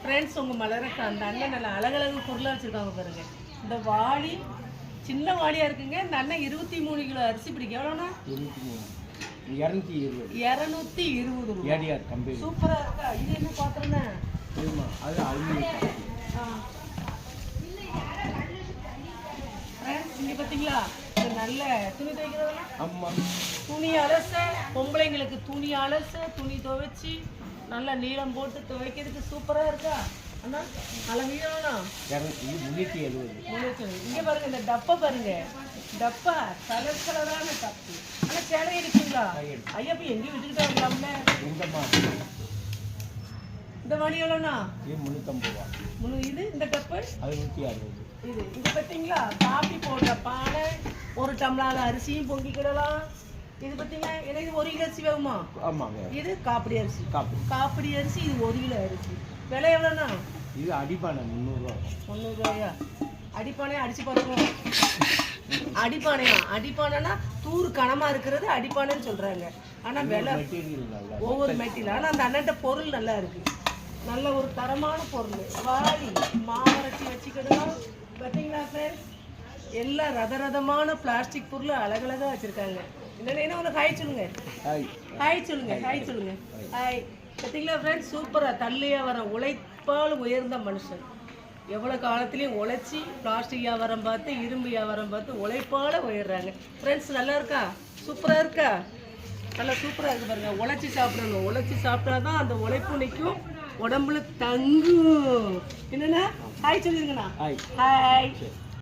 Friends உங்கள் மலருக்கு அந்த அண்ணன் நல்ல அழகழகு பொருளாக வச்சுருக்காங்க பாருங்க. இந்த வாளி சின்ன வாளியாக இருக்குங்க. இந்த அண்ணன் 23 கிலோ அரிசி பிடிக்கும். எவ்வளோண்ணா? 220 ரூபா. சூப்பராக இருக்கா? இது என்ன பாத்திரண்ணா? அது அலுமினியம். ஃப்ரெண்ட்ஸ் இங்கே பார்த்தீங்களா, இது நல்ல துணி துவைக்கிறதெல்லாம். ஆமாம், துணி அலச, பொம்பளைங்களுக்கு துணி அலச, துணி துவைச்சி நல்லா நீளம் போட்டு துவைக்கிறதுக்கு சூப்பராக இருக்கா அண்ணா? அளவீனா 370. இங்கே பாருங்க, இந்த டப்பா பாருங்க. டப்பா கலர் கலரான டப்பு. ஆனால் சேலை எடுக்குங்களா? ஐயா போய் எங்கேயும் விட்டுக்கிட்டே வரலாம்ல. இந்த மணி எவ்வளோண்ணா? இது 350 ரூபா. இது இந்த டப்பு அது 160. இது இது பார்த்தீங்களா, காப்பி போடுற பானை. ஒரு டம்ளர் அரிசியும் பொங்கிக்கிடலாம். இது பார்த்தீங்க, ஏன்னா இது 1 கிலோ அரிசி வேகுமா? ஆமாங்க. இது காப்பிடி அரிசி. காப்பிடி அரிசி. இது 1 கிலோ அரிசி. விலை எவ்வளோண்ணா? இது அடிப்பானை 300 ரூபா. 300 ரூபாயா? அடிப்பானையா அடிச்சு பாருங்க. அடிப்பானையா? அடிப்பானைனா தூறு கனமாக இருக்கிறது அடிப்பானைன்னு சொல்கிறாங்க. ஆனால் விலை ஒவ்வொரு மெட்டீரியல். ஆனால் அந்த அண்ணன்ட்ட பொருள் நல்லா இருக்குது. நல்ல ஒரு தரமான பொருள். வாளி மாவரைச்சி வச்சுக்கிடலாம். பார்த்தீங்களா ஃப்ரெண்ட்ஸ், எல்லாம் ரதரதமான பிளாஸ்டிக் பொருள் அழகழகாக வச்சுருக்காங்க. என்ன ஒன்று ஹாய் சொல்லுங்க. ஹாய் சொல்லுங்க. ஹாய். பார்த்தீங்களா ஃப்ரெண்ட்ஸ், சூப்பராக தள்ளியாக வர உழைப்பால் உயர்ந்த மனுஷன். எவ்வளோ காலத்துலேயும் உழைச்சி பிளாஸ்டிக் வியாபாரம் பார்த்து, இரும்பு வியாபாரம் பார்த்து உழைப்பால் உயர்றாங்க. ஃப்ரெண்ட்ஸ் நல்லா இருக்கா? சூப்பராக இருக்கா? நல்லா சூப்பராக இருக்குது பாருங்க. உழைச்சி சாப்பிடணும். உழைச்சி சாப்பிட்டா தான் அந்த உழைப்பு நிற்கும், உடம்புல தங்கும். என்னண்ணா ஹாய் சொல்லிருங்கண்ணா. ஹாய்.